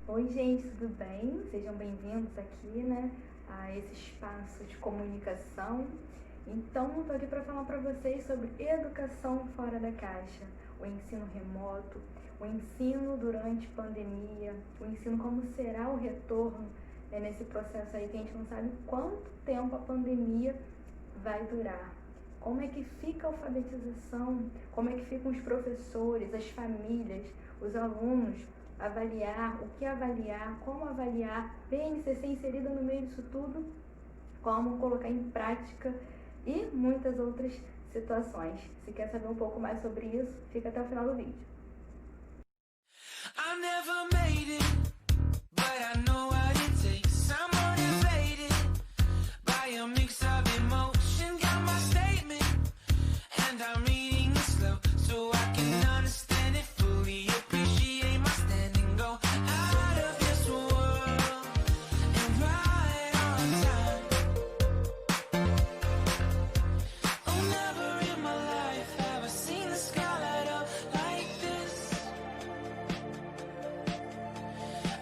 Oi, gente, tudo bem? Sejam bem-vindos aqui, a esse espaço de comunicação. Então, estou aqui para falar para vocês sobre educação fora da caixa, o ensino remoto, o ensino durante pandemia, o ensino como será o retorno nesse processo aí que a gente não sabe quanto tempo a pandemia vai durar. Como é que fica a alfabetização? Como é que ficam os professores, as famílias, os alunos? Avaliar, o que avaliar, como avaliar, PNCC inserida no meio disso tudo, como colocar em prática e muitas outras situações. Se quer saber um pouco mais sobre isso, fica até o final do vídeo. I never made it, but I know what it takes. Someone invaded by a mix of emotion. Got my statement, and I'm reading it slow so I can understand it fully. Appreciate my standing, go out of this world and right on time. Oh, never in my life have I seen the sky light up like this.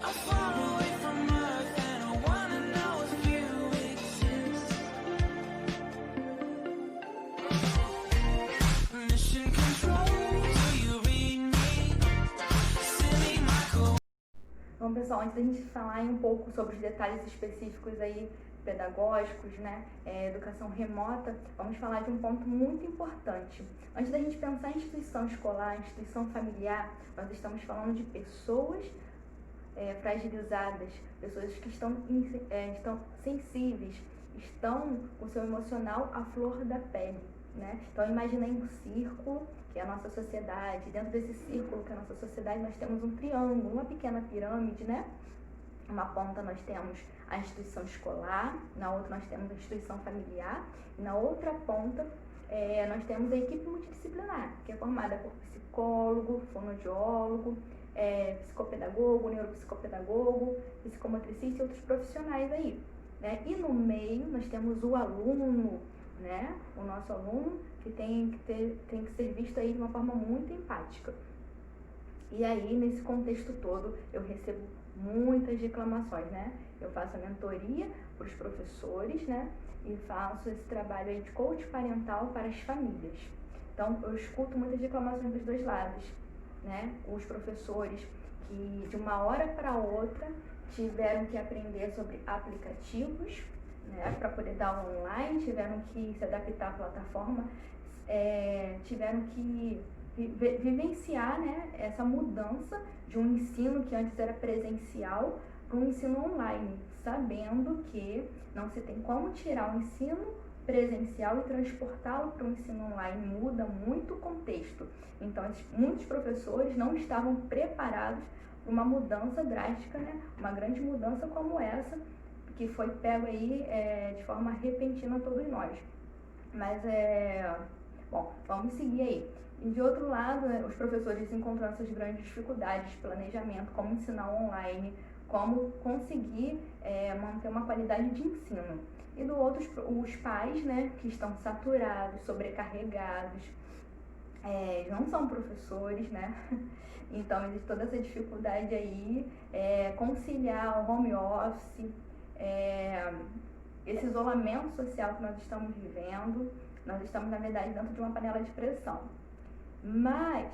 I'm far away from Earth and I wanna know if you exist. Mission control, do you read me? Silly Michael. Bom, pessoal, antes da gente falar um pouco sobre os detalhes específicos aí pedagógicos, educação remota, vamos falar de um ponto muito importante. Antes da gente pensar em instituição escolar, instituição familiar, nós estamos falando de pessoas fragilizadas, pessoas que estão sensíveis, estão com o seu emocional à flor da pele, né? Então imaginei um círculo, que é a nossa sociedade. Dentro desse círculo, que é a nossa sociedade, nós temos um triângulo, uma pequena pirâmide, né? Uma ponta nós temos a instituição escolar, na outra nós temos a instituição familiar, e na outra ponta nós temos a equipe multidisciplinar, que é formada por psicólogo, fonoaudiólogo, psicopedagogo, neuropsicopedagogo, psicomotricista e outros profissionais aí, né? E no meio nós temos o aluno, né? O nosso aluno que tem que ser visto aí de uma forma muito empática. E aí, nesse contexto todo, eu recebo muitas reclamações, né? Eu faço a mentoria para os professores, né? E faço esse trabalho aí de coach parental para as famílias. Então, eu escuto muitas reclamações dos dois lados, né? Os professores que de uma hora para outra tiveram que aprender sobre aplicativos, né? Para poder dar aula online, tiveram que se adaptar à plataforma, tiveram que vivenciar, né, essa mudança de um ensino que antes era presencial para um ensino online, sabendo que não se tem como tirar o ensino presencial e transportá-lo para um ensino online, muda muito o contexto. Então, muitos professores não estavam preparados para uma mudança drástica, né, uma grande mudança como essa, que foi pego aí de forma repentina a todos nós. Mas, bom, vamos seguir aí. E de outro lado, os professores encontrando essas grandes dificuldades de planejamento, como ensinar online, como conseguir manter uma qualidade de ensino. E do outro, os pais, né, que estão saturados, sobrecarregados, não são professores, né? Então existe toda essa dificuldade aí, conciliar o home office, esse isolamento social que nós estamos vivendo. Nós estamos, na verdade, dentro de uma panela de pressão. Mas,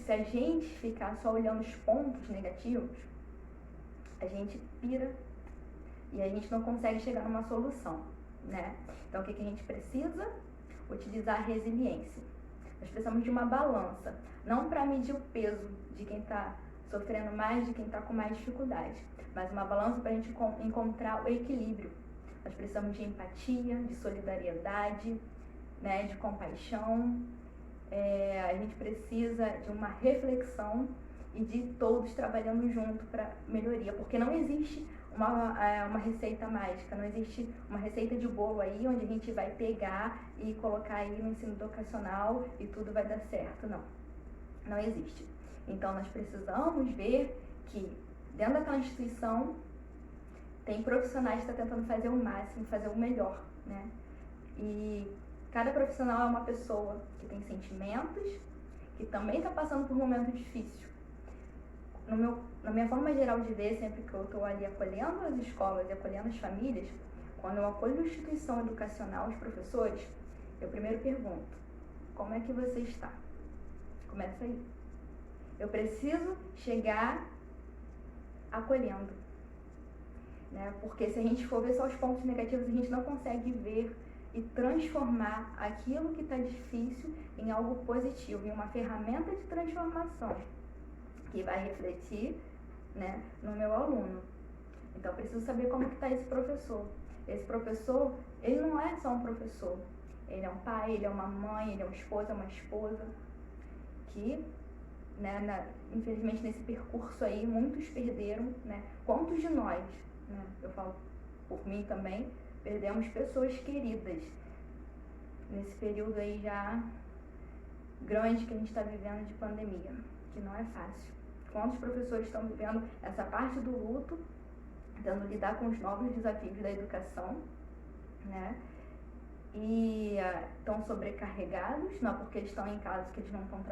se a gente ficar só olhando os pontos negativos, a gente pira e a gente não consegue chegar numa solução, né? Então, o que a gente precisa? Utilizar a resiliência. Nós precisamos de uma balança, não para medir o peso de quem está sofrendo mais, de quem está com mais dificuldade, mas uma balança para a gente encontrar o equilíbrio. Nós precisamos de empatia, de solidariedade, né, de compaixão. A gente precisa de uma reflexão e de todos trabalhando junto para melhoria, porque não existe uma receita mágica, não existe uma receita de bolo aí onde a gente vai pegar e colocar aí no ensino educacional e tudo vai dar certo, não existe. Então nós precisamos ver que dentro daquela instituição tem profissionais que estão tentando fazer o máximo, fazer o melhor, né? E cada profissional é uma pessoa que tem sentimentos, que também está passando por um momento difícil. na minha forma geral de ver, sempre que eu estou ali acolhendo as escolas e acolhendo as famílias, quando eu acolho a instituição educacional, os professores, eu primeiro pergunto, como é que você está? Começa aí. Eu preciso chegar acolhendo, né? Porque se a gente for ver só os pontos negativos, a gente não consegue ver e transformar aquilo que está difícil em algo positivo, em uma ferramenta de transformação que vai refletir, né, no meu aluno. Então, eu preciso saber como que está esse professor. Esse professor, ele não é só um professor. Ele é um pai, ele é uma mãe, ele é uma esposa, que, né, infelizmente, nesse percurso aí, muitos perderam, né? Quantos de nós, né, eu falo por mim também, perdemos pessoas queridas nesse período aí já grande que a gente está vivendo de pandemia, que não é fácil. Quantos professores estão vivendo essa parte do luto, tentando lidar com os novos desafios da educação, né? E estão sobrecarregados, não porque eles estão em casa que eles não estão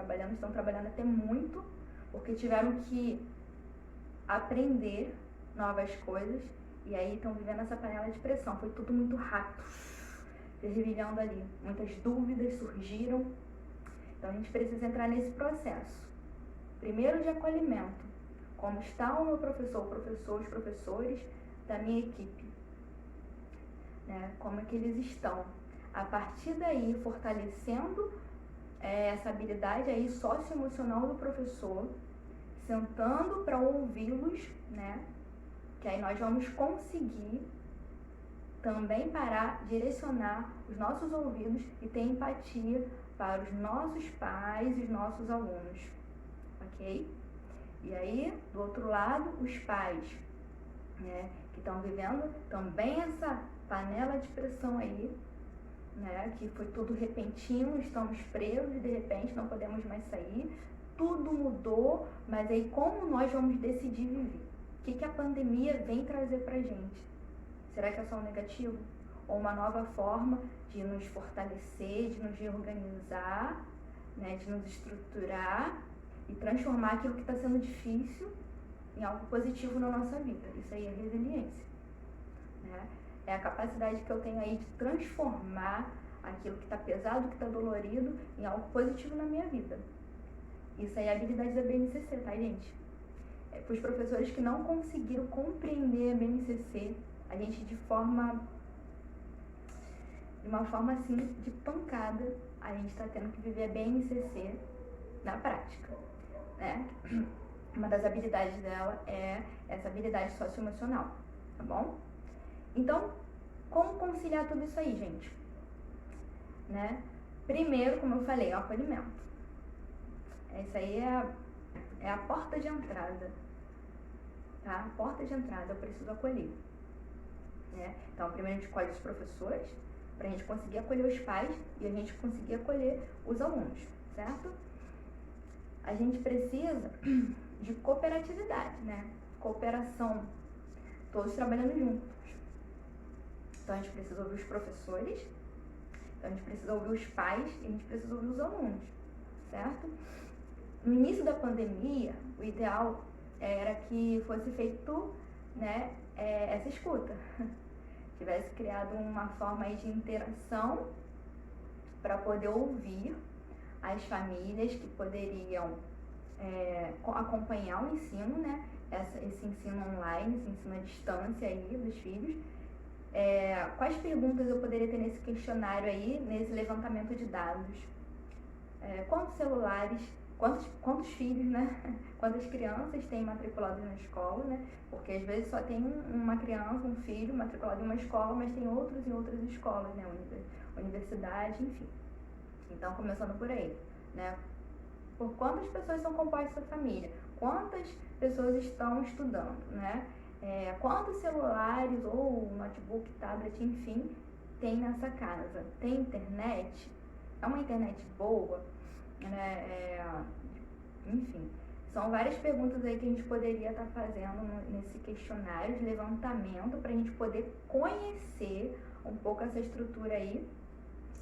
trabalhando até muito, porque tiveram que aprender novas coisas e aí estão vivendo essa panela de pressão. Foi tudo muito rápido, fervilhando ali. Muitas dúvidas surgiram, então a gente precisa entrar nesse processo. Primeiro de acolhimento, como está o meu professor, os professores da minha equipe, né? Como é que eles estão? A partir daí, fortalecendo essa habilidade aí socioemocional do professor, sentando para ouvi-los, né? Que aí nós vamos conseguir também parar, direcionar os nossos ouvidos e ter empatia para os nossos pais e os nossos alunos, ok? E aí, do outro lado, os pais, né? Que estão vivendo também essa panela de pressão aí, né, que foi tudo repentino, estamos presos e de repente não podemos mais sair, tudo mudou, mas aí como nós vamos decidir viver? O que a pandemia vem trazer pra gente? Será que é só um negativo? Ou uma nova forma de nos fortalecer, de nos reorganizar, né, de nos estruturar e transformar aquilo que está sendo difícil em algo positivo na nossa vida? Isso aí é resiliência, né? É a capacidade que eu tenho aí de transformar aquilo que está pesado, que está dolorido, em algo positivo na minha vida. Isso aí é a habilidade da BNCC, tá, gente? Para os professores que não conseguiram compreender a BNCC, a gente de uma forma assim, de pancada, a gente está tendo que viver a BNCC na prática, né? Uma das habilidades dela é essa habilidade socioemocional, tá bom? Então, como conciliar tudo isso aí, gente? Né? Primeiro, como eu falei, é o acolhimento. Isso aí é a porta de entrada, tá? A porta de entrada, eu preciso acolher, né? Então, primeiro a gente acolhe os professores, pra gente conseguir acolher os pais e a gente conseguir acolher os alunos, certo? A gente precisa de cooperatividade, né? Cooperação, todos trabalhando juntos. Então, a gente precisa ouvir os professores, então a gente precisa ouvir os pais e a gente precisa ouvir os alunos, certo? No início da pandemia, o ideal era que fosse feito, né, essa escuta. Tivesse criado uma forma aí de interação para poder ouvir as famílias que poderiam acompanhar o ensino, né? Esse ensino online, esse ensino à distância aí dos filhos. Quais perguntas eu poderia ter nesse questionário aí, nesse levantamento de dados? Quantos celulares, quantos filhos, né? Quantas crianças têm matriculados na escola, né? Porque às vezes só tem uma criança, um filho matriculado em uma escola, mas tem outros em outras escolas, né? Universidade, enfim. Então, começando por aí, né? Por quantas pessoas são compostas essa família? Quantas pessoas estão estudando, né? Quantos celulares ou notebook, tablet, enfim, tem nessa casa? Tem internet? É uma internet boa? Né? Enfim, são várias perguntas aí que a gente poderia estar fazendo nesse questionário de levantamento para a gente poder conhecer um pouco essa estrutura aí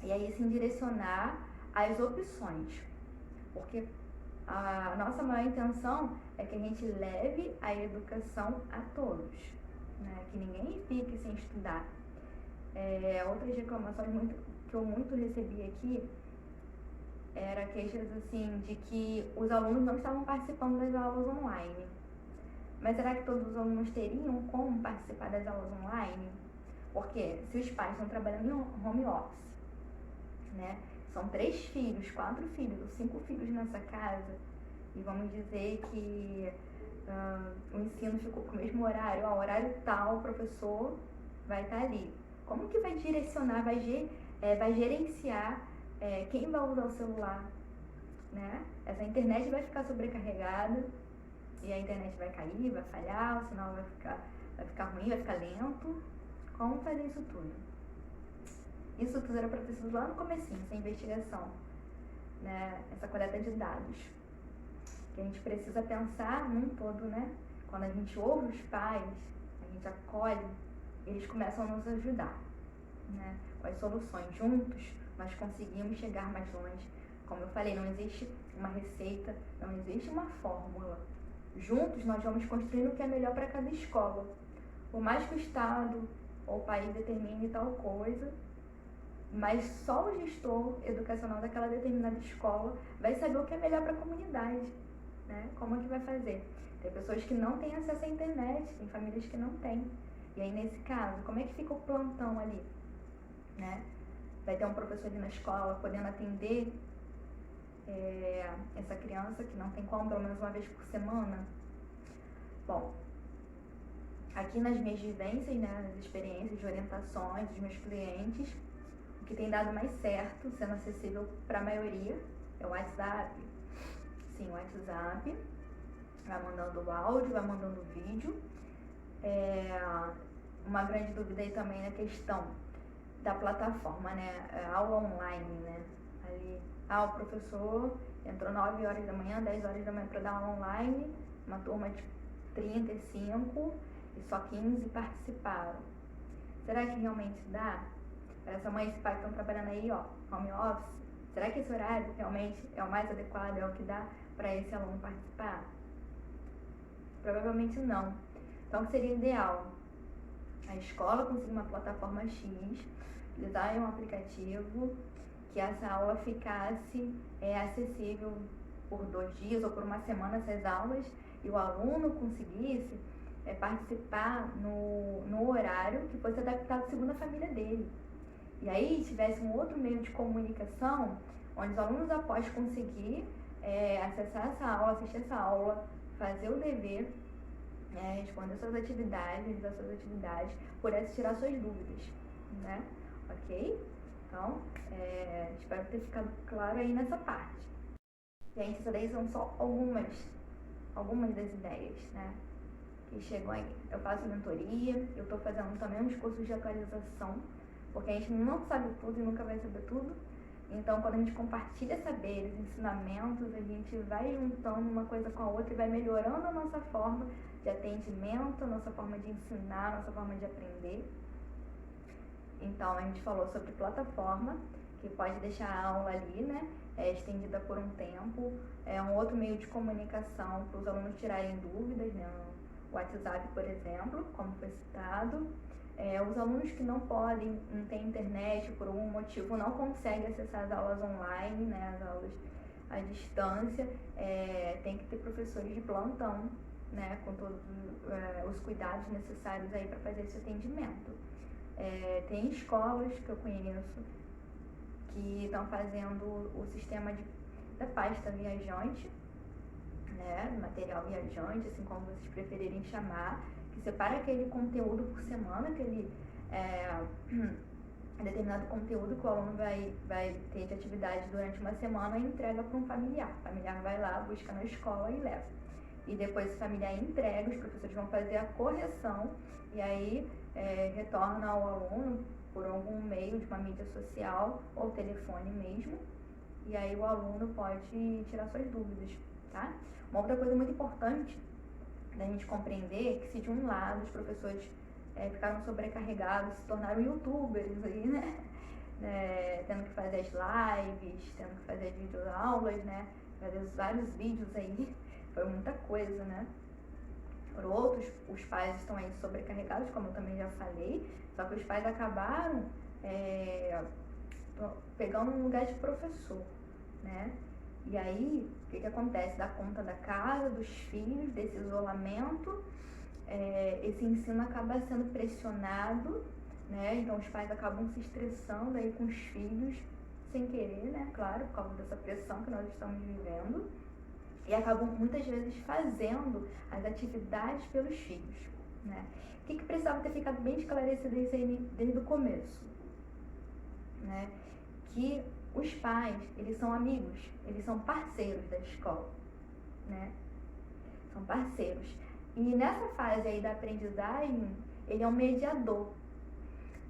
e aí sim direcionar as opções. Porque A nossa maior intenção é que a gente leve a educação a todos, né? Que ninguém fique sem estudar. Outras reclamações que eu muito recebi aqui era queixas assim de que os alunos não estavam participando das aulas online. Mas será que todos os alunos teriam como participar das aulas online? Porque se os pais estão trabalhando em home office, né? São 3 filhos, 4 filhos ou 5 filhos nessa casa, e vamos dizer que o ensino ficou com o mesmo horário, horário tal, o professor vai estar ali. Como que vai direcionar, vai gerenciar quem vai usar o celular, né? Essa internet vai ficar sobrecarregada e a internet vai cair, vai falhar, o sinal vai ficar ruim, vai ficar lento. Como fazer isso tudo? Isso tudo era para ter sido lá no comecinho, essa investigação, né? Essa coleta de dados. Que a gente precisa pensar num todo, né? Quando a gente ouve os pais, a gente acolhe, eles começam a nos ajudar, né? Com as soluções. Juntos, nós conseguimos chegar mais longe. Como eu falei, não existe uma receita, não existe uma fórmula. Juntos, nós vamos construindo o que é melhor para cada escola. Por mais que o Estado ou o país determine tal coisa, mas só o gestor educacional daquela determinada escola vai saber o que é melhor para a comunidade, né? Como é que vai fazer? Tem pessoas que não têm acesso à internet, tem famílias que não têm. E aí, nesse caso, como é que fica o plantão ali, né? Vai ter um professor ali na escola podendo atender essa criança que não tem como, pelo menos uma vez por semana? Bom, aqui nas minhas vivências, né, nas experiências de orientações dos meus clientes, o que tem dado mais certo, sendo acessível para a maioria, é o WhatsApp. Sim, o WhatsApp. Vai mandando áudio, vai mandando vídeo. Uma grande dúvida aí também na questão da plataforma, né? Aula online, né? Ali, o professor entrou 9 horas da manhã, 10 horas da manhã para dar aula online, uma turma de 35 e só 15 participaram. Será que realmente dá? Para essa mãe e esse pai que estão trabalhando aí, home office, será que esse horário realmente é o mais adequado, é o que dá para esse aluno participar? Provavelmente não. Então, o que seria ideal? A escola conseguir uma plataforma X, utilizar um aplicativo, que essa aula ficasse acessível por 2 dias ou por uma semana, essas aulas, e o aluno conseguisse participar no horário que fosse adaptado segundo a família dele. E aí tivesse um outro meio de comunicação, onde os alunos, após conseguir acessar essa aula, assistir essa aula, fazer o dever, responder suas atividades, realizar suas atividades, pudesse tirar suas dúvidas, né? Ok? Então, espero ter ficado claro aí nessa parte. Gente, essas daí são só algumas das ideias, né? Que chegam aí. Eu faço mentoria, eu estou fazendo também uns cursos de atualização, porque a gente não sabe tudo e nunca vai saber tudo. Então, quando a gente compartilha saberes, ensinamentos, a gente vai juntando uma coisa com a outra e vai melhorando a nossa forma de atendimento, a nossa forma de ensinar, a nossa forma de aprender. Então, a gente falou sobre plataforma, que pode deixar a aula ali, né, estendida por um tempo. É um outro meio de comunicação para os alunos tirarem dúvidas, né, no WhatsApp, por exemplo, como foi citado. Os alunos que não podem, não têm internet por algum motivo, não conseguem acessar as aulas online, né, as aulas à distância, tem que ter professores de plantão, né, com todos os cuidados necessários aí para fazer esse atendimento. Tem escolas que eu conheço que estão fazendo o sistema da pasta viajante, né, material viajante, assim como vocês preferirem chamar, que separa aquele conteúdo por semana, aquele determinado conteúdo que o aluno vai ter de atividade durante uma semana e entrega para um familiar. O familiar vai lá, busca na escola e leva. E depois o familiar entrega, os professores vão fazer a correção e aí retorna ao aluno por algum meio de uma mídia social ou telefone mesmo. E aí o aluno pode tirar suas dúvidas, tá? Uma outra coisa muito importante da gente compreender é que se de um lado os professores ficaram sobrecarregados, se tornaram youtubers aí, né? Tendo que fazer as lives, tendo que fazer as videoaulas, né? vários vídeos aí, foi muita coisa, né? Por outros, os pais estão aí sobrecarregados, como eu também já falei, só que os pais acabaram pegando um lugar de professor, né? E aí, o que acontece? Dá conta da casa, dos filhos, desse isolamento, esse ensino acaba sendo pressionado, né? Então os pais acabam se estressando aí com os filhos, sem querer, né? Claro, por causa dessa pressão que nós estamos vivendo. E acabam muitas vezes fazendo as atividades pelos filhos, né? O que precisava ter ficado bem esclarecido isso aí desde o começo, né? Que os pais, eles são amigos, eles são parceiros da escola, né? São parceiros. E nessa fase aí da aprendizagem, ele é um mediador,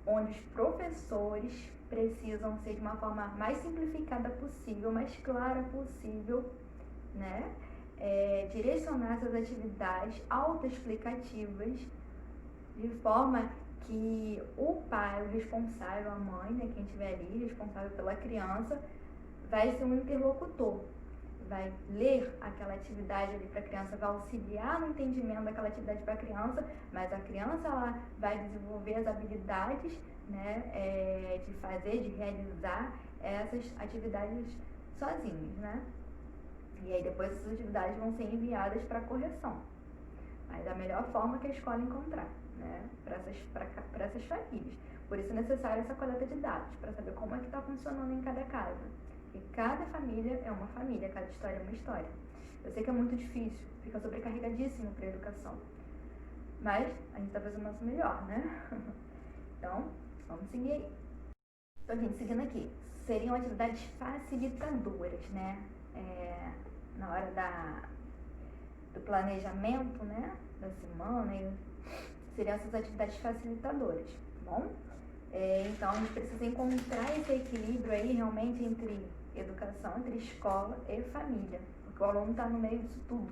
onde os professores precisam ser de uma forma mais simplificada possível, mais clara possível, né? Direcionar essas atividades autoexplicativas de forma que o pai, o responsável, a mãe, né, quem estiver ali, responsável pela criança, vai ser um interlocutor, vai ler aquela atividade ali para a criança, vai auxiliar no entendimento daquela atividade para a criança, mas a criança ela vai desenvolver as habilidades, né, de fazer, de realizar essas atividades sozinhos, né? E aí depois essas atividades vão ser enviadas para correção, mas da melhor forma que a escola encontrar, né, para essas famílias. Por isso é necessária essa coleta de dados, para saber como é que está funcionando em cada casa. E cada família é uma família, cada história é uma história. Eu sei que é muito difícil, fica sobrecarregadíssimo para a educação, mas a gente está fazendo o nosso melhor, né? Então, vamos seguir aí. Então, gente, seguindo aqui, seriam atividades facilitadoras, né? Na hora do planejamento, né, da semana, seriam essas atividades facilitadoras, tá bom? Então, a gente precisa encontrar esse equilíbrio aí realmente entre educação, entre escola e família, porque o aluno está no meio disso tudo.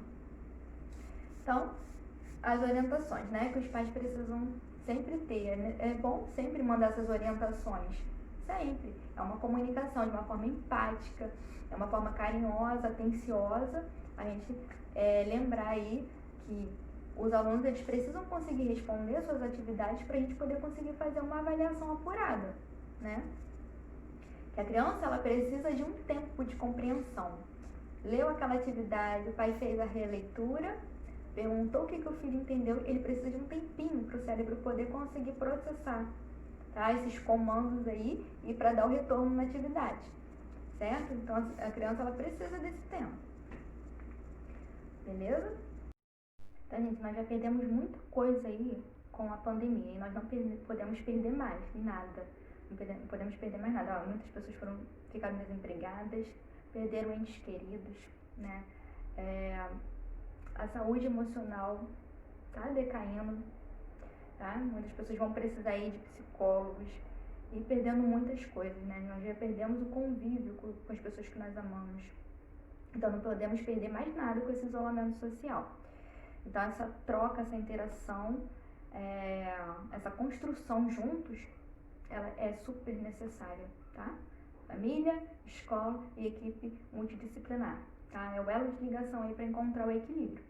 Então, as orientações, né, que os pais precisam sempre ter. É bom sempre mandar essas orientações, sempre. É uma comunicação de uma forma empática, é uma forma carinhosa, atenciosa, a gente lembrar aí que os alunos eles precisam conseguir responder suas atividades para a gente poder conseguir fazer uma avaliação apurada, né? Que a criança ela precisa de um tempo de compreensão. Leu aquela atividade, o pai fez a releitura, perguntou o que o filho entendeu, ele precisa de um tempinho para o cérebro poder conseguir processar, tá? Esses comandos aí e para dar o retorno na atividade, certo? Então a criança ela precisa desse tempo, beleza? Então, gente, nós já perdemos muita coisa aí com a pandemia e nós não podemos perder mais nada, não podemos perder mais nada. Muitas pessoas ficaram desempregadas, perderam entes queridos, né? A saúde emocional tá decaindo, tá? Muitas pessoas vão precisar aí de psicólogos e perdendo muitas coisas, né? Nós já perdemos o convívio com as pessoas que nós amamos. Então não podemos perder mais nada com esse isolamento social. Então essa troca, essa interação, essa construção juntos, ela é super necessária, tá? Família, escola e equipe multidisciplinar, tá? É o elo de ligação aí para encontrar o equilíbrio,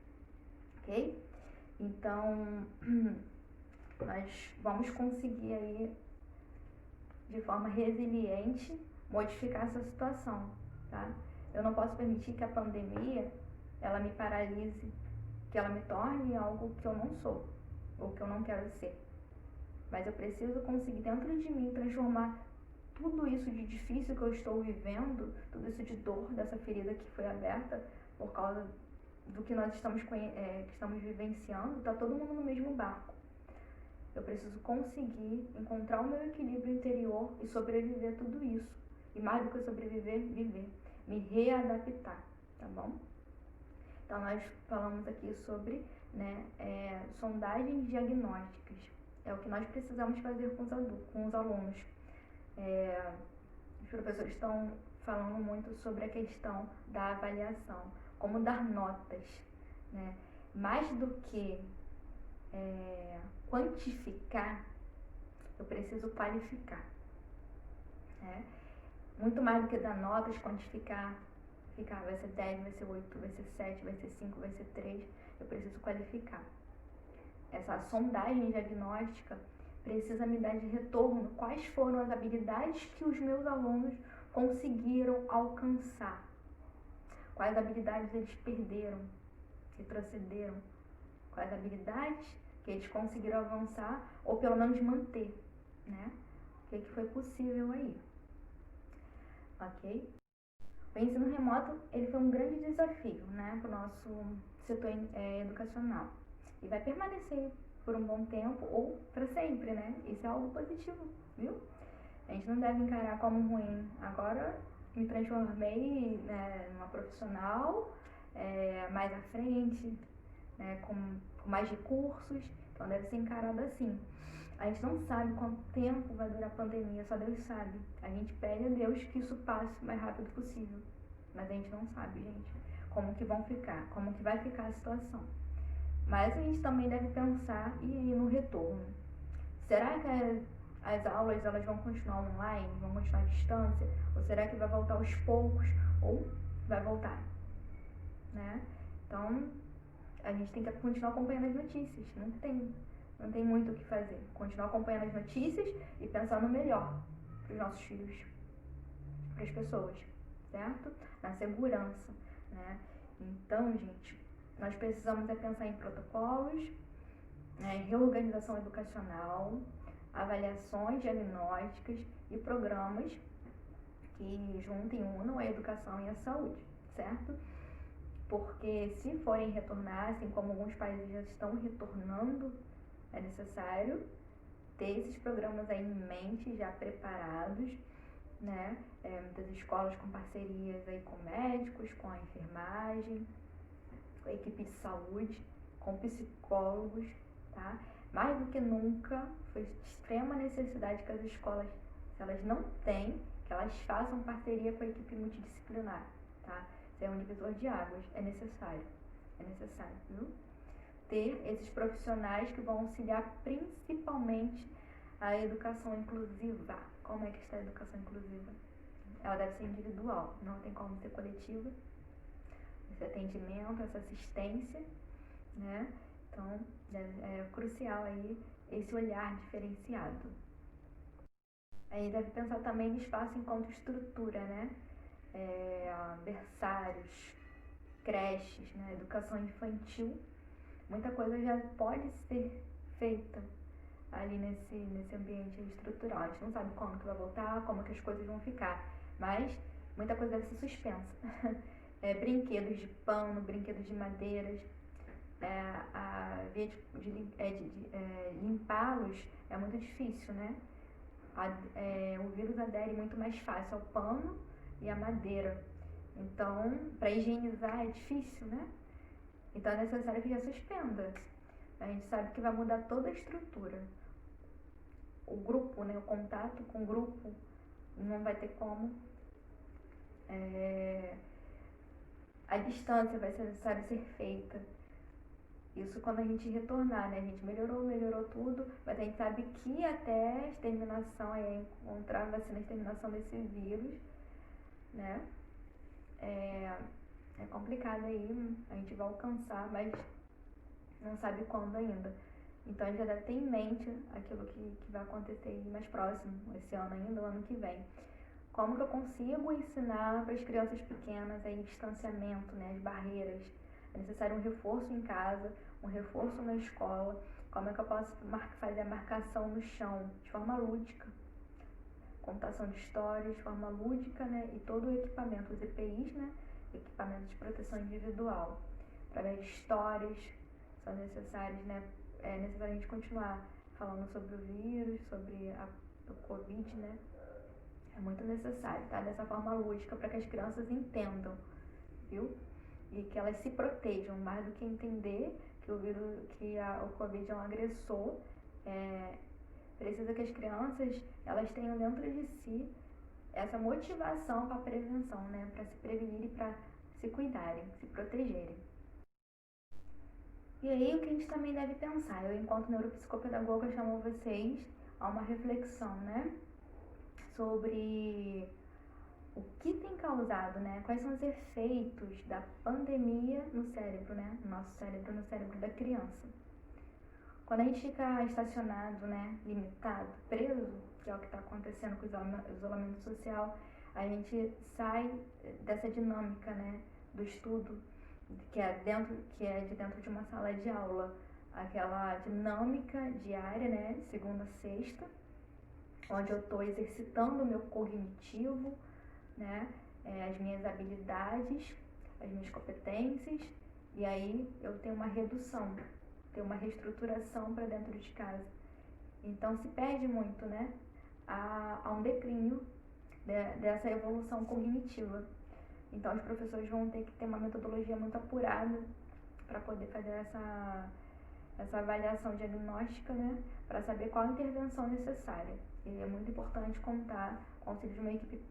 ok? Então, nós vamos conseguir aí, de forma resiliente, modificar essa situação, tá? Eu não posso permitir que a pandemia, ela me paralise, que ela me torne algo que eu não sou, ou que eu não quero ser. Mas eu preciso conseguir dentro de mim transformar tudo isso de difícil que eu estou vivendo, tudo isso de dor, dessa ferida que foi aberta por causa do que nós estamos vivenciando, tá todo mundo no mesmo barco. Eu preciso conseguir encontrar o meu equilíbrio interior e sobreviver a tudo isso. E mais do que sobreviver, viver. Me readaptar, tá bom? Então, nós falamos aqui sobre, né, sondagens diagnósticas. É o que nós precisamos fazer com os alunos. Os professores estão falando muito sobre a questão da avaliação, como dar notas, né? Mais do que quantificar, eu preciso qualificar, né? Muito mais do que dar notas, quantificar, qualificar. Vai ser 10, vai ser 8, vai ser 7, vai ser 5, vai ser 3. Eu preciso qualificar. Essa sondagem diagnóstica precisa me dar de retorno quais foram as habilidades que os meus alunos conseguiram alcançar. Quais habilidades eles perderam, retrocederam. Quais habilidades que eles conseguiram avançar ou pelo menos manter, né? O que foi possível aí. Ok? O ensino remoto, ele foi um grande desafio, né, para o nosso setor educacional. E vai permanecer por um bom tempo ou para sempre, né? Isso é algo positivo, viu? A gente não deve encarar como ruim. Agora me transformei, né, numa profissional mais à frente, né, com mais recursos, então deve ser encarado assim. A gente não sabe quanto tempo vai durar a pandemia, só Deus sabe. A gente pede a Deus que isso passe o mais rápido possível, mas a gente não sabe, gente, como que vão ficar, como que vai ficar a situação. Mas a gente também deve pensar no retorno. Será que as aulas elas vão continuar online, vão continuar à distância? Ou será que vai voltar aos poucos? Ou vai voltar? Né? Então, a gente tem que continuar acompanhando as notícias. Não tem muito o que fazer. Continuar acompanhando as notícias e pensar no melhor para os nossos filhos, para as pessoas, certo? Na segurança, né? Então, gente, nós precisamos pensar em protocolos, né, em reorganização educacional, avaliações diagnósticas e programas que juntem, unam a educação e a saúde, certo? Porque se forem retornar, assim como alguns países já estão retornando, é necessário ter esses programas aí em mente, já preparados, né? Muitas escolas com parcerias aí com médicos, com a enfermagem, com a equipe de saúde, com psicólogos, tá? Mais do que nunca, foi de extrema necessidade que as escolas, se elas não têm, que elas façam parceria com a equipe multidisciplinar, tá? Isso é um divisor de águas, é necessário, viu? Ter esses profissionais que vão auxiliar principalmente a educação inclusiva. Como é que está a educação inclusiva? Ela deve ser individual, não tem como ser coletiva. Esse atendimento, essa assistência, né? Então, é crucial aí esse olhar diferenciado. Aí deve pensar também no espaço enquanto estrutura, né? Berçários, creches, né? Educação infantil. Muita coisa já pode ser feita ali nesse ambiente estrutural. A gente não sabe como que vai voltar, como que as coisas vão ficar, mas muita coisa deve ser suspensa. Brinquedos de pano, brinquedos de madeiras, a via de limpá-los é muito difícil, né? O vírus adere muito mais fácil ao pano e à madeira. Então, para higienizar é difícil, né? Então é necessário que já suspenda. A gente sabe que vai mudar toda a estrutura. O grupo, né? O contato com o grupo não vai ter como. A distância vai ser necessário ser feita. Isso quando a gente retornar, né? A gente melhorou tudo, mas a gente sabe que até a exterminação, encontrar a vacina, a exterminação desse vírus, né? É complicado aí, a gente vai alcançar, mas não sabe quando ainda. Então a gente já deve ter em mente aquilo que vai acontecer aí mais próximo, esse ano ainda, o ano que vem. Como que eu consigo ensinar para as crianças pequenas aí distanciamento, né, as barreiras? É necessário um reforço em casa, um reforço na escola. Como é que eu posso fazer a marcação no chão de forma lúdica? Contação de histórias de forma lúdica, né? E todo o equipamento, os EPIs, né? Equipamentos de proteção individual. Através de histórias, são necessários, né? É necessário a gente continuar falando sobre o vírus, sobre o Covid, né? É muito necessário, tá? Dessa forma lúdica, para que as crianças entendam, viu? E que elas se protejam, mais do que entender que o vírus, o Covid é um agressor. Precisa que as crianças, elas tenham dentro de si essa motivação para a prevenção, né? Para se prevenir e para se cuidarem, se protegerem. E aí o que a gente também deve pensar, eu enquanto neuropsicopedagoga chamo vocês a uma reflexão, né? Sobre o que tem causado, né? Quais são os efeitos da pandemia no cérebro, né? No nosso cérebro, no cérebro da criança. Quando a gente fica estacionado, né, limitado, preso, que é o que está acontecendo com o isolamento social, a gente sai dessa dinâmica, né, do estudo, que é de dentro de uma sala de aula, aquela dinâmica diária, né, de segunda a sexta, onde eu estou exercitando o meu cognitivo, né, as minhas habilidades, as minhas competências, e aí eu tenho uma redução, tenho uma reestruturação para dentro de casa. Então se perde muito, né, a um declínio dessa evolução cognitiva. Então os professores vão ter que ter uma metodologia muito apurada para poder fazer essa avaliação diagnóstica, né, para saber qual a intervenção necessária. E é muito importante contar com o auxílio de uma equipe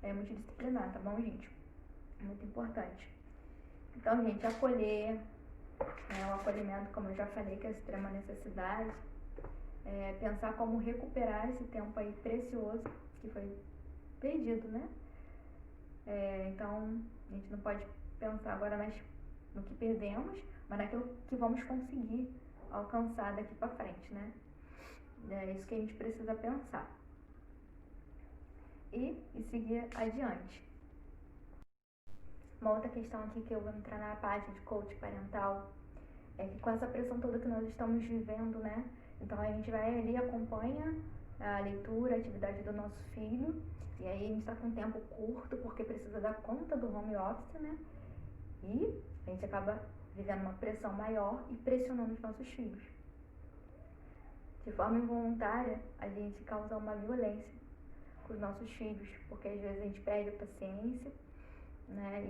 multidisciplinar, tá bom, gente? Muito importante. Então, gente, acolher, o acolhimento, como eu já falei, que é extrema necessidade, pensar como recuperar esse tempo aí precioso que foi perdido, né? Então, a gente não pode pensar agora no que perdemos, mas naquilo que vamos conseguir alcançar daqui para frente, né? É isso que a gente precisa pensar. E seguir adiante. Uma outra questão aqui que eu vou entrar na parte de coach parental é que com essa pressão toda que nós estamos vivendo, né? Então a gente vai ali, acompanha a leitura, a atividade do nosso filho, e aí a gente está com tempo curto porque precisa dar conta do home office, né? E a gente acaba vivendo uma pressão maior e pressionando os nossos filhos. De forma involuntária, a gente causa uma violência com os nossos filhos, porque às vezes a gente perde a paciência, né?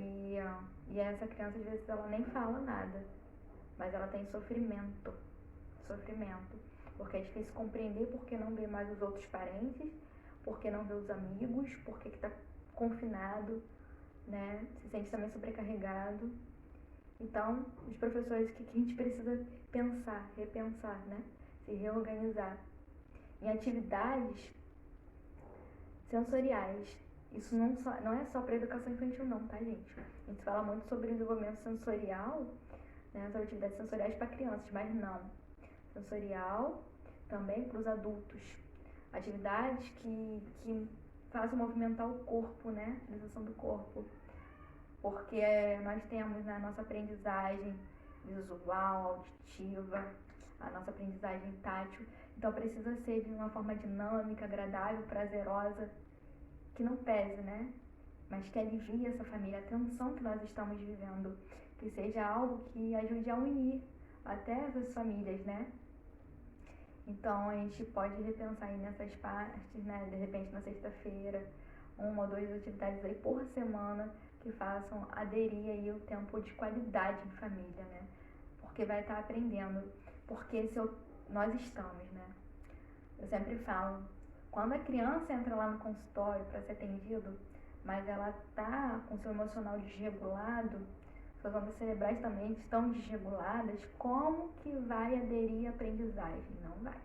E essa criança, às vezes, ela nem fala nada, mas ela tem sofrimento, porque é difícil compreender porque não vê mais os outros parentes, porque não vê os amigos, porque que tá confinado, né? Se sente também sobrecarregado. Então, os professores, o que a gente precisa pensar, repensar, né? Se reorganizar em atividades sensoriais. Isso não é só para educação infantil não, tá, gente? A gente fala muito sobre desenvolvimento sensorial, né, sobre atividades sensoriais para crianças, mas não. Sensorial também para os adultos. Atividades que façam movimentar o corpo, né? A sensação do corpo. Porque nós temos na nossa aprendizagem visual, auditiva, a nossa aprendizagem tátil. Então precisa ser de uma forma dinâmica, agradável, prazerosa, que não pese, né? Mas que alivie essa família, a tensão que nós estamos vivendo. Que seja algo que ajude a unir até essas famílias, né? Então a gente pode repensar aí nessas partes, né? De repente na sexta-feira, 1 ou 2 atividades aí por semana que façam aderir aí o tempo de qualidade em família, né? Porque vai estar aprendendo. Porque nós estamos, né? Eu sempre falo, quando a criança entra lá no consultório para ser atendido, mas ela tá com seu emocional desregulado, suas ondas cerebrais também estão desreguladas, como que vai aderir à aprendizagem? Não vai.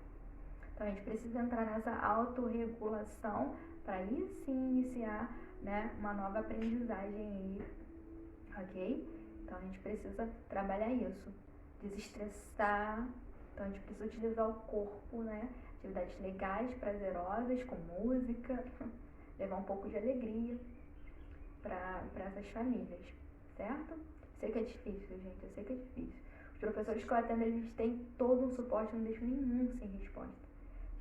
Então a gente precisa entrar nessa autorregulação para aí sim iniciar, né, uma nova aprendizagem aí, ok? Então a gente precisa trabalhar isso, desestressar, então a gente precisa utilizar o corpo, né? Atividades legais, prazerosas, com música, levar um pouco de alegria para essas famílias, certo? Sei que é difícil, gente, eu sei que é difícil. Os professores que eu atendo, eles têm todo um suporte, não deixo nenhum sem resposta.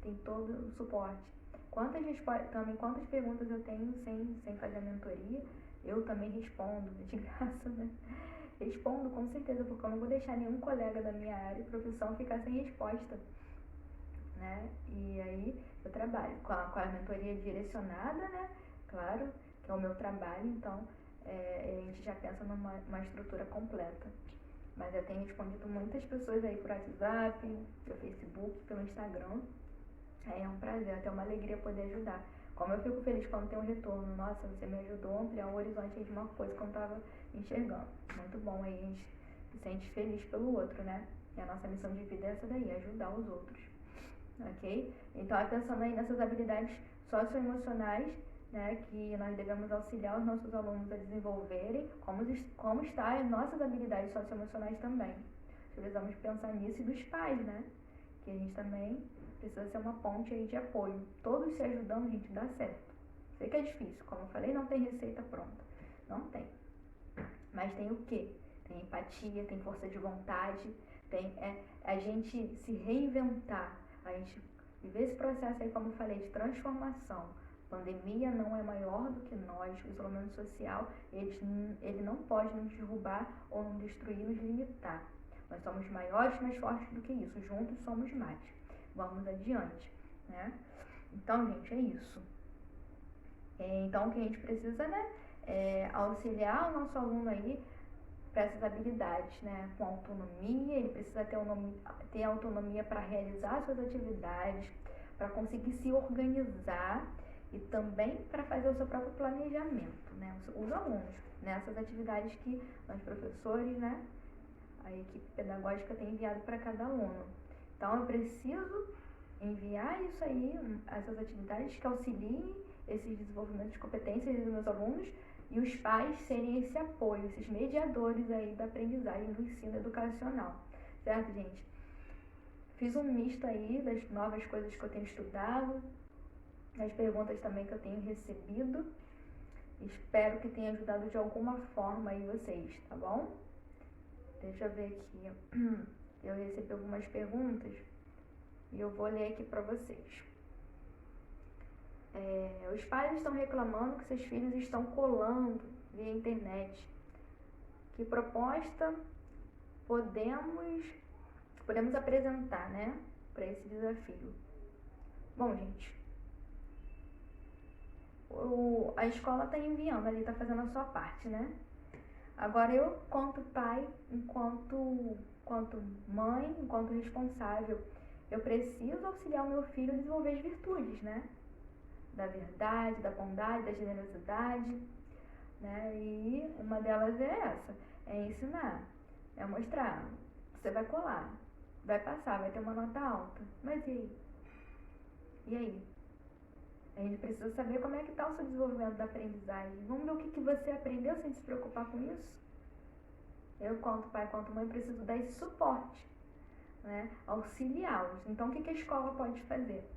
Tem todo o suporte. Quantas perguntas eu tenho sem fazer a mentoria, eu também respondo, de graça, né? Respondo com certeza, porque eu não vou deixar nenhum colega da minha área e profissão ficar sem resposta, né? E aí eu trabalho com a mentoria direcionada, né? Claro, que é o meu trabalho, então a gente já pensa numa estrutura completa. Mas eu tenho respondido muitas pessoas aí por WhatsApp, pelo Facebook, pelo Instagram. É um prazer, até uma alegria poder ajudar. Como eu fico feliz quando tem um retorno. Nossa, você me ajudou a ampliar o horizonte de uma coisa que eu não estava enxergando. Muito bom, aí a gente se sente feliz pelo outro, né? E a nossa missão de vida é essa daí, ajudar os outros. Ok? Então, pensando aí nessas habilidades socioemocionais, né, que nós devemos auxiliar os nossos alunos a desenvolverem como está as nossas habilidades socioemocionais também. Precisamos pensar nisso e dos pais, né, que a gente também precisa ser uma ponte aí de apoio. Todos se ajudando, a gente dá certo. Sei que é difícil, como eu falei, não tem receita pronta. Não tem. Mas tem o quê? Tem empatia, tem força de vontade, tem a gente se reinventar, a gente viver esse processo aí, como eu falei, de transformação. A pandemia não é maior do que nós, o isolamento social, ele não pode nos derrubar ou nos destruir, nos limitar. Nós somos maiores, mais fortes do que isso, juntos somos mais. Vamos adiante, né? Então, gente, é isso. Então, o que a gente precisa, né, é auxiliar o nosso aluno aí para essas habilidades, né, com autonomia. Ele precisa ter autonomia para realizar suas atividades, para conseguir se organizar e também para fazer o seu próprio planejamento, né, os alunos, nessas atividades que nós professores, né, a equipe pedagógica tem enviado para cada aluno. Então, eu preciso enviar isso aí, essas atividades que auxiliem esses desenvolvimentos de competências dos meus alunos, e os pais serem esse apoio, esses mediadores aí da aprendizagem, do ensino educacional. Certo, gente? Fiz um misto aí das novas coisas que eu tenho estudado, das perguntas também que eu tenho recebido. Espero que tenha ajudado de alguma forma aí vocês, tá bom? Deixa eu ver aqui. Eu recebi algumas perguntas e eu vou ler aqui para vocês. Os pais estão reclamando que seus filhos estão colando via internet. Que proposta podemos apresentar, né, para esse desafio? Bom, gente, a escola está enviando ali, está fazendo a sua parte, né? Agora eu, enquanto pai, enquanto mãe, enquanto responsável, eu preciso auxiliar o meu filho a desenvolver as virtudes, né? Da verdade, da bondade, da generosidade, né? E uma delas é essa, é ensinar, é mostrar, você vai colar, vai passar, vai ter uma nota alta, mas e aí? E aí? A gente precisa saber como é que está o seu desenvolvimento da aprendizagem. Vamos ver o que você aprendeu sem se preocupar com isso? Eu, quanto pai, quanto mãe, preciso dar esse suporte, né? Auxiliá-los. Então, o que a escola pode fazer?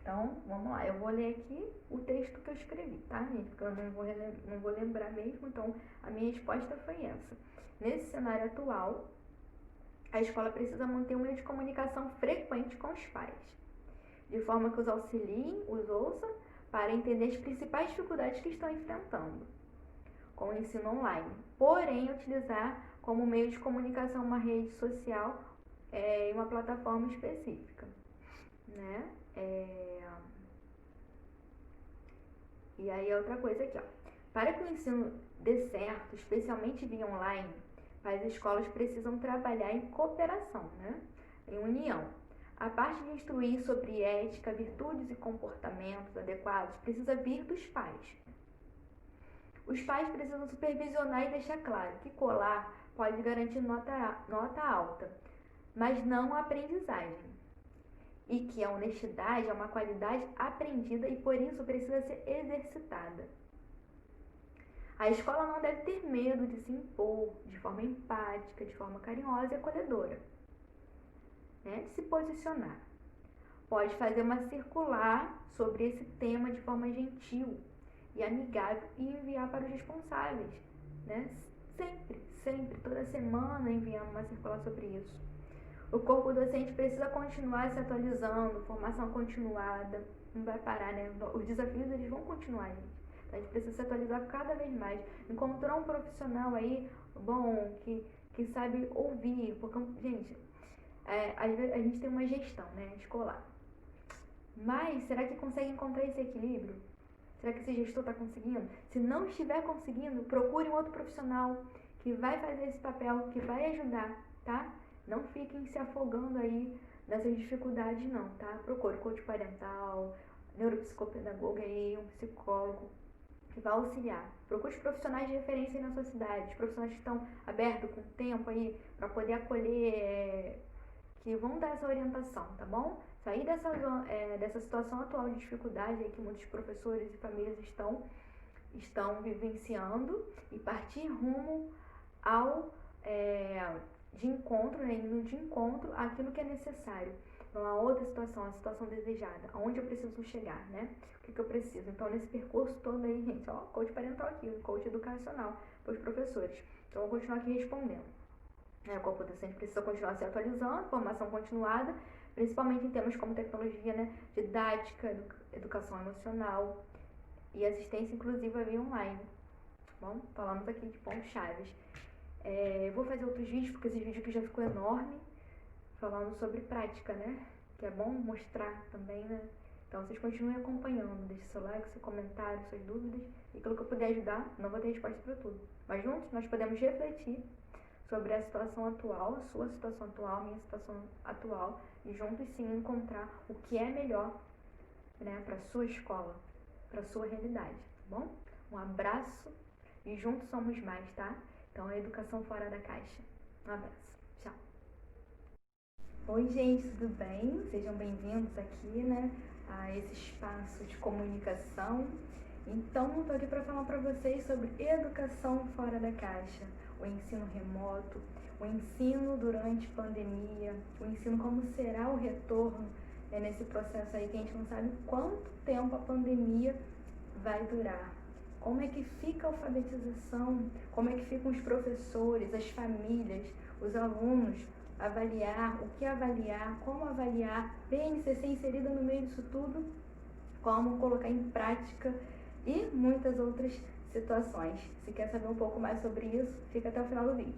Então, vamos lá. Eu vou ler aqui o texto que eu escrevi, tá, gente? Porque eu não vou lembrar mesmo. Então, a minha resposta foi essa. Nesse cenário atual, a escola precisa manter um meio de comunicação frequente com os pais, de forma que os auxiliem, os ouçam, para entender as principais dificuldades que estão enfrentando com o ensino online. Porém, utilizar como meio de comunicação uma rede social e uma plataforma específica, né? E aí, outra coisa aqui, ó. Para que o ensino dê certo, especialmente via online, as escolas precisam trabalhar em cooperação, né? Em união. A parte de instruir sobre ética, virtudes e comportamentos adequados precisa vir dos pais. Os pais precisam supervisionar e deixar claro que colar pode garantir nota alta, mas não a aprendizagem. E que a honestidade é uma qualidade aprendida e por isso precisa ser exercitada. A escola não deve ter medo de se impor de forma empática, de forma carinhosa e acolhedora, né? De se posicionar. Pode fazer uma circular sobre esse tema de forma gentil e amigável e enviar para os responsáveis, né? Sempre, toda semana enviando uma circular sobre isso. O corpo docente precisa continuar se atualizando, formação continuada, não vai parar, né? Os desafios, eles vão continuar, gente. Então, a gente precisa se atualizar cada vez mais. Encontrar um profissional aí, bom, que sabe ouvir, porque, gente, às vezes a gente tem uma gestão, né, escolar. Mas, será que consegue encontrar esse equilíbrio? Será que esse gestor está conseguindo? Se não estiver conseguindo, procure um outro profissional que vai fazer esse papel, que vai ajudar, tá? Não fiquem se afogando aí nessas dificuldades, não, tá? Procure coach parental, neuropsicopedagoga aí, um psicólogo que vai auxiliar. Procure os profissionais de referência aí na sua cidade, os profissionais que estão abertos com tempo aí para poder acolher, que vão dar essa orientação, tá bom? Sair dessa situação atual de dificuldade aí que muitos professores e famílias estão vivenciando e partir rumo ao de encontro, né, indo de encontro àquilo que é necessário. Então, a outra situação, a situação desejada, aonde eu preciso chegar, né? O que eu preciso? Então, nesse percurso todo aí, gente, ó, coach parental aqui, coach educacional para os professores. Então, eu vou continuar aqui respondendo. O corpo docente precisa continuar se atualizando, formação continuada, principalmente em temas como tecnologia, né, didática, educação emocional e assistência inclusiva via online. Bom, falamos aqui de pontos chaves. Vou fazer outros vídeos, porque esse vídeo aqui já ficou enorme, falando sobre prática, né? Que é bom mostrar também, né? Então, vocês continuem acompanhando, deixe seu like, seu comentário, suas dúvidas, e aquilo que eu puder ajudar, não vou ter resposta para tudo. Mas juntos nós podemos refletir sobre a situação atual, a sua situação atual, a minha situação atual, e juntos sim encontrar o que é melhor, né, para sua escola, para sua realidade, tá bom? Um abraço e juntos somos mais, tá? Então, a educação fora da caixa. Um abraço. Tchau. Oi, gente, tudo bem? Sejam bem-vindos aqui, né, a esse espaço de comunicação. Então, eu tô aqui para falar para vocês sobre educação fora da caixa, o ensino remoto, o ensino durante pandemia, o ensino como será o retorno nesse processo aí que a gente não sabe quanto tempo a pandemia vai durar. Como é que fica a alfabetização, como é que ficam os professores, as famílias, os alunos, avaliar, o que avaliar, como avaliar, BNCC inserida no meio disso tudo, como colocar em prática e muitas outras situações. Se quer saber um pouco mais sobre isso, fica até o final do vídeo.